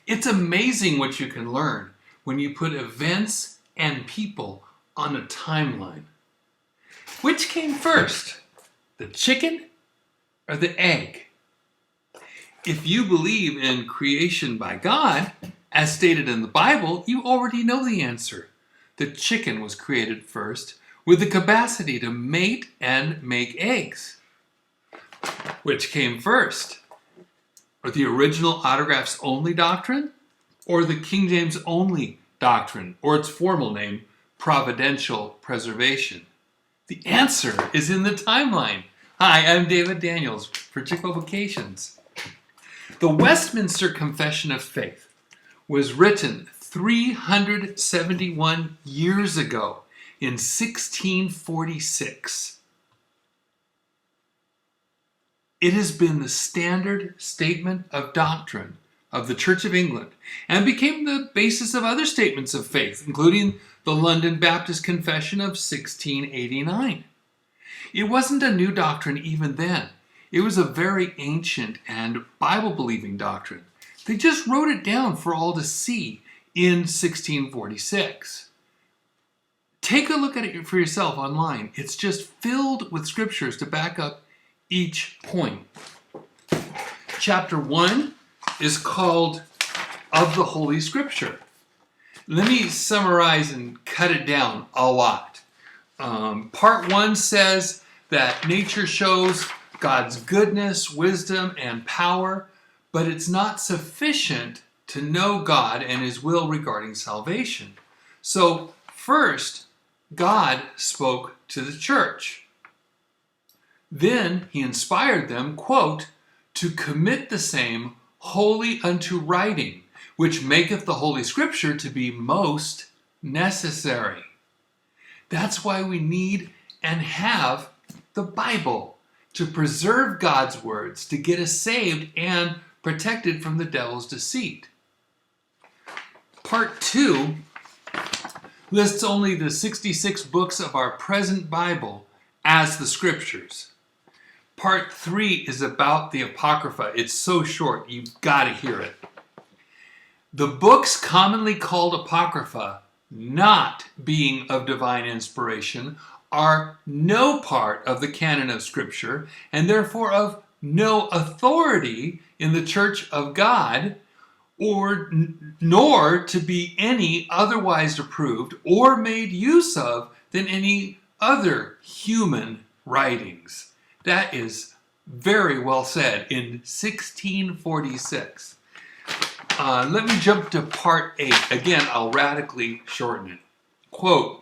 It's amazing what you can learn when you put events and people on a timeline. Which came first, the chicken or the egg? If you believe in creation by God, as stated in the Bible, you already know the answer. The chicken was created first with the capacity to mate and make eggs. Which came first? Or the original autographs only doctrine? Or the King James only doctrine, or its formal name, providential preservation? The answer is in the timeline. Hi, I'm David Daniels for Chick-fil Vacations. The Westminster Confession of Faith was written 371 years ago in 1646. It has been the standard statement of doctrine of the Church of England and became the basis of other statements of faith, including the London Baptist Confession of 1689. It wasn't a new doctrine even then. It was a very ancient and Bible-believing doctrine. They just wrote it down for all to see in 1646. Take a look at it for yourself online. It's just filled with scriptures to back up each point. Chapter 1 is called Of the Holy Scripture. Let me summarize and cut it down a lot. Part 1 says that nature shows God's goodness, wisdom, and power, but it's not sufficient to know God and His will regarding salvation. So, first, God spoke to the church. Then He inspired them, quote, to commit the same wholly unto writing, which maketh the Holy Scripture to be most necessary. That's why we need and have the Bible, to preserve God's words, to get us saved and protected from the devil's deceit. Part 2 lists only the 66 books of our present Bible as the Scriptures. Part 3 is about the Apocrypha. It's so short, you've got to hear it. The books commonly called Apocrypha, not being of divine inspiration, are no part of the canon of Scripture and therefore of no authority in the Church of God, nor to be any otherwise approved or made use of than any other human writings. That is very well said in 1646. Let me jump to part 8. Again, I'll radically shorten it. Quote,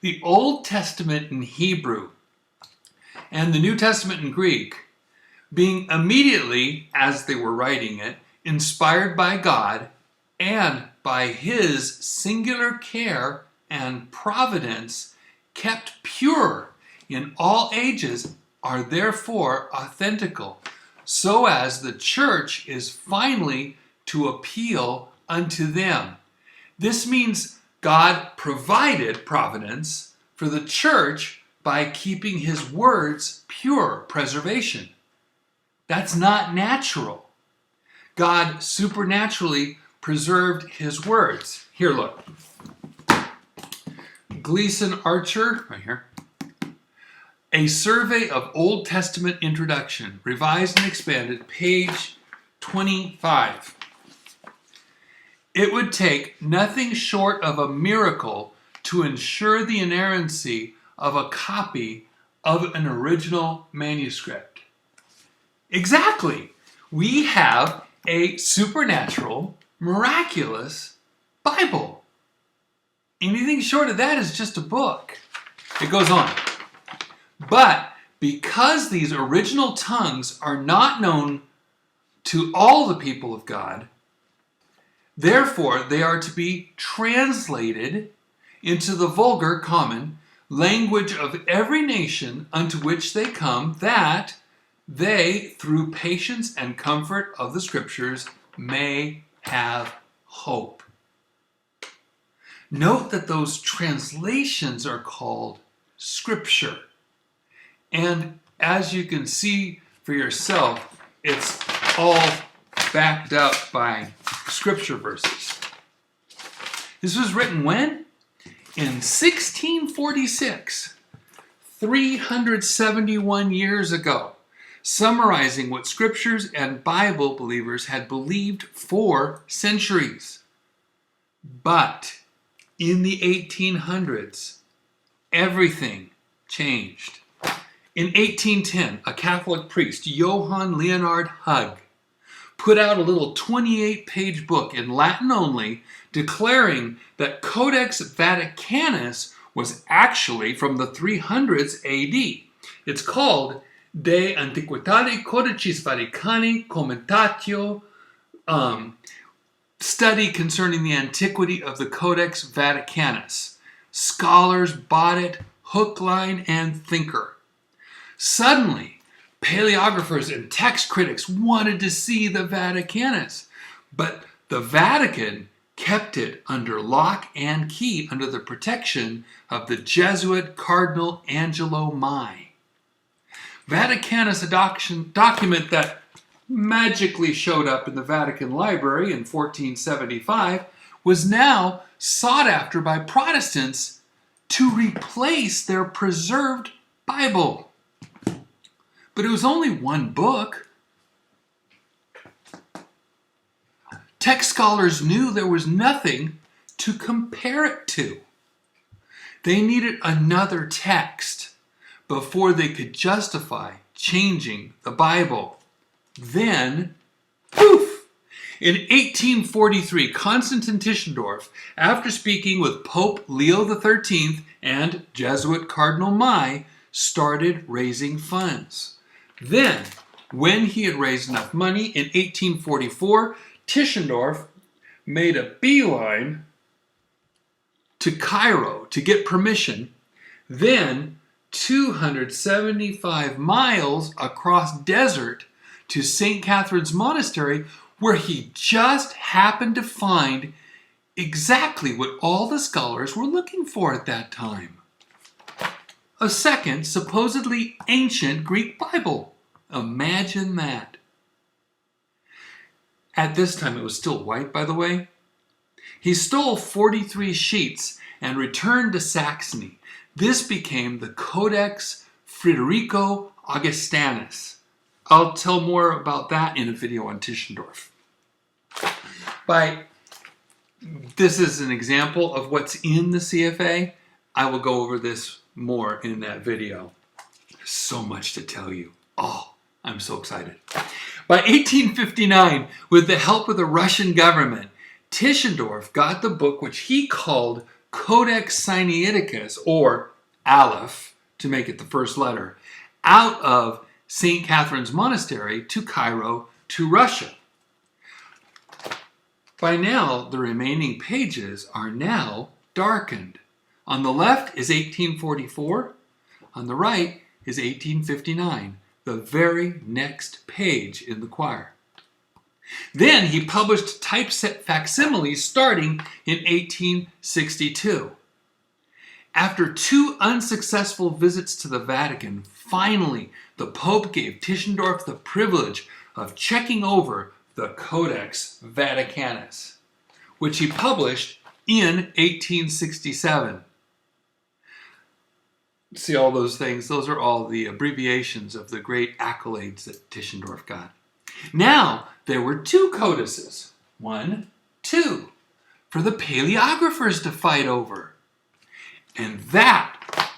the Old Testament in Hebrew and the New Testament in Greek, being immediately, as they were writing it, inspired by God and by His singular care and providence, kept pure in all ages, are therefore authentical, so as the church is finally to appeal unto them. This means God provided providence for the church by keeping His words pure, preservation. That's not natural. God supernaturally preserved His words. Here, look. Gleason Archer, right here. A Survey of Old Testament Introduction, Revised and Expanded, page 25. It would take nothing short of a miracle to ensure the inerrancy of a copy of an original manuscript. Exactly. We have a supernatural, miraculous Bible. Anything short of that is just a book. It goes on. But because these original tongues are not known to all the people of God, therefore they are to be translated into the vulgar, common language of every nation unto which they come, that they, through patience and comfort of the Scriptures, may have hope. Note that those translations are called Scripture. And as you can see for yourself, it's all backed up by scripture verses. This was written when? In 1646, 371 years ago, summarizing what scriptures and Bible believers had believed for centuries. But in the 1800s, everything changed. In 1810, a Catholic priest, Johann Leonhard Hug, put out a little 28-page book in Latin only, declaring that Codex Vaticanus was actually from the 300s AD. It's called De Antiquitate Codicis Vaticani Commentatio, study concerning the antiquity of the Codex Vaticanus. Scholars bought it hook, line, and sinker. Suddenly, paleographers and text critics wanted to see the Vaticanus, but the Vatican kept it under lock and key under the protection of the Jesuit Cardinal Angelo Mai. Vaticanus, a document that magically showed up in the Vatican Library in 1475, was now sought after by Protestants to replace their preserved Bible. But it was only one book. Text scholars knew there was nothing to compare it to. They needed another text before they could justify changing the Bible. Then, poof! In 1843, Constantine Tischendorf, after speaking with Pope Leo XIII and Jesuit Cardinal Mai, started raising funds. Then, when he had raised enough money in 1844, Tischendorf made a beeline to Cairo to get permission, then 275 miles across desert to St. Catherine's Monastery, where he just happened to find exactly what all the scholars were looking for at that time. A second, supposedly ancient Greek Bible. Imagine that. At this time, it was still white, by the way. He stole 43 sheets and returned to Saxony. This became the Codex Friderico Augustinus. I'll tell more about that in a video on Tischendorf. This is an example of what's in the CFA. I will go over this more in that video. There's so much to tell you. Oh, I'm so excited. By 1859, with the help of the Russian government, Tischendorf got the book which he called Codex Sinaiticus, or Aleph, to make it the first letter, out of St. Catherine's Monastery to Cairo to Russia. By now, the remaining pages are now darkened. On the left is 1844. On the right is 1859, the very next page in the quire. Then he published typeset facsimiles starting in 1862. After 2 unsuccessful visits to the Vatican, finally the Pope gave Tischendorf the privilege of checking over the Codex Vaticanus, which he published in 1867. See all those things? Those are all the abbreviations of the great accolades that Tischendorf got. Now, there were 2 codices. 1, 2, for the paleographers to fight over. And that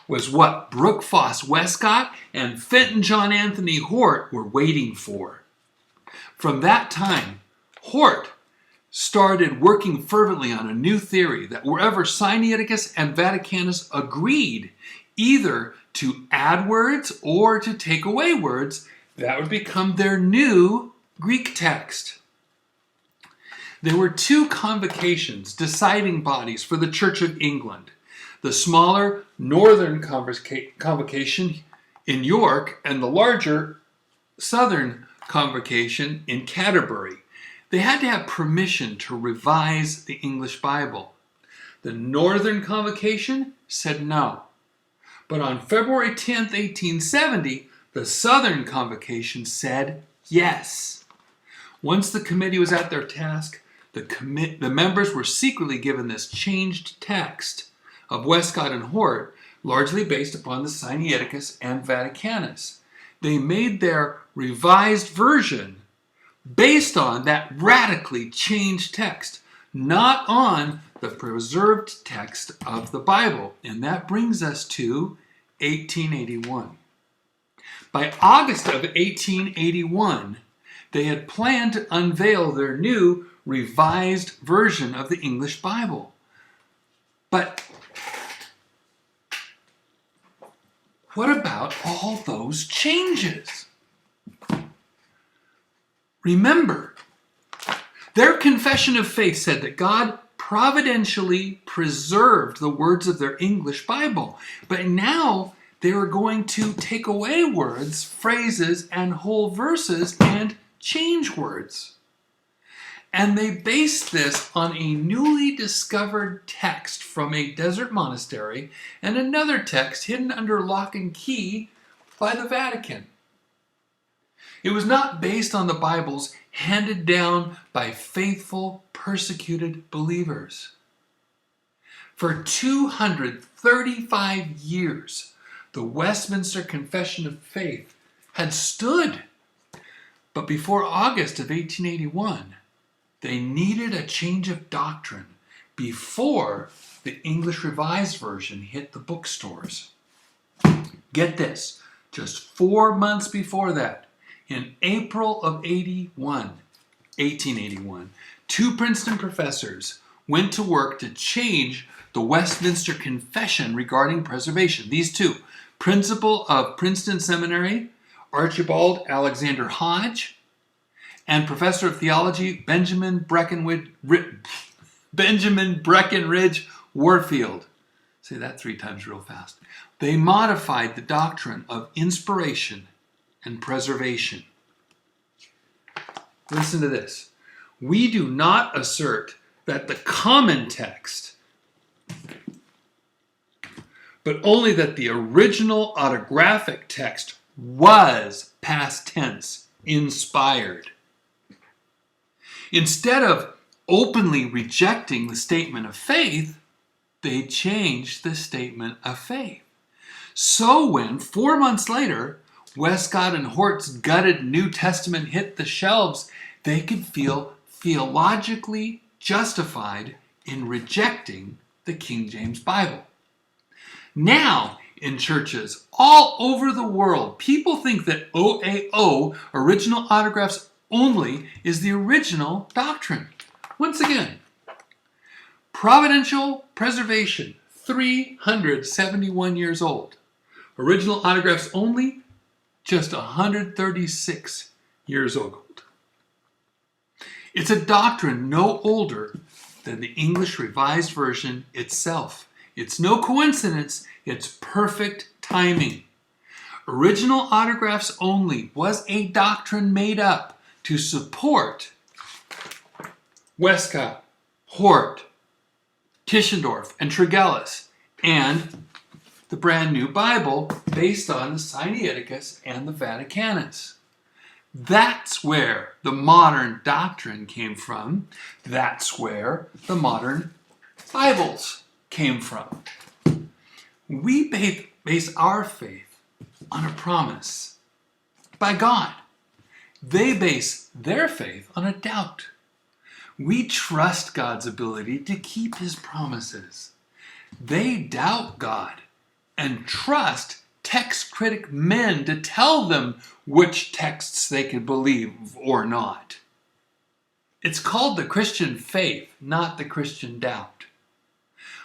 was what Brooke Foss Westcott and Fenton John Anthony Hort were waiting for. From that time, Hort started working fervently on a new theory that wherever Sinaiticus and Vaticanus agreed either to add words or to take away words, that would become their new Greek text. There were 2 convocations, deciding bodies for the Church of England. The smaller Northern Convocation in York and the larger Southern Convocation in Canterbury. They had to have permission to revise the English Bible. The Northern Convocation said no. But on February 10th, 1870, the Southern Convocation said yes. Once the committee was at their task, The members were secretly given this changed text of Westcott and Hort, largely based upon the Sinaiticus and Vaticanus. They made their revised version based on that radically changed text, not on the preserved text of the Bible. And that brings us to 1881. By August of 1881, they had planned to unveil their new revised version of the English Bible. But what about all those changes? Remember, their confession of faith said that God providentially preserved the words of their English Bible. But now they were going to take away words, phrases, and whole verses and change words. And they based this on a newly discovered text from a desert monastery and another text hidden under lock and key by the Vatican. It was not based on the Bibles handed down by faithful, persecuted believers. For 235 years, the Westminster Confession of Faith had stood. But before August of 1881, they needed a change of doctrine before the English Revised Version hit the bookstores. Get this, just 4 months before that, in April of 1881, two Princeton professors went to work to change the Westminster Confession regarding preservation. These two, principal of Princeton Seminary, Archibald Alexander Hodge, and professor of theology, Benjamin Breckinridge Warfield. Say that 3 times real fast. They modified the doctrine of inspiration and preservation. Listen to this. We do not assert that the common text, but only that the original autographic text was, past tense, inspired. Instead of openly rejecting the statement of faith, they changed the statement of faith. So when 4 months later, Westcott and Hort's gutted New Testament hit the shelves, they could feel theologically justified in rejecting the King James Bible. Now, in churches all over the world, people think that OAO, original autographs only, is the original doctrine. Once again, providential preservation, 371 years old. Original autographs only, just 136 years old. It's a doctrine no older than the English Revised Version itself. It's no coincidence, it's perfect timing. Original autographs only was a doctrine made up to support Westcott, Hort, Tischendorf, and Tregelles, and the brand new Bible based on the Sinaiticus and the Vaticanus. That's where the modern doctrine came from. That's where the modern Bibles came from. We base our faith on a promise by God. They base their faith on a doubt. We trust God's ability to keep his promises. They doubt God and trust text critic men to tell them which texts they can believe or not. It's called the Christian faith, not the Christian doubt.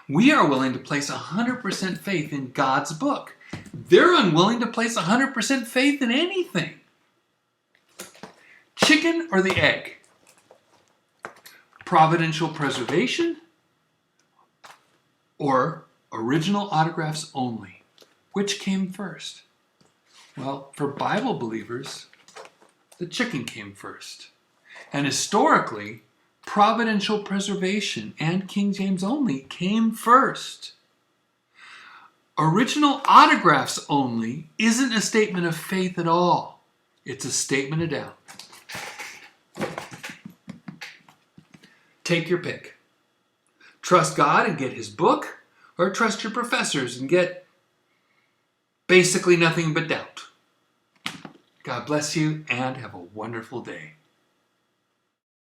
We are willing to place 100% faith in God's book. They're unwilling to place 100% faith in anything. Chicken or the egg? Providential preservation or original autographs only? Which came first? Well, for Bible believers, the chicken came first. And historically, providential preservation and King James only came first. Original autographs only isn't a statement of faith at all. It's a statement of doubt. Take your pick. Trust God and get his book, or trust your professors and get basically nothing but doubt. God bless you and have a wonderful day.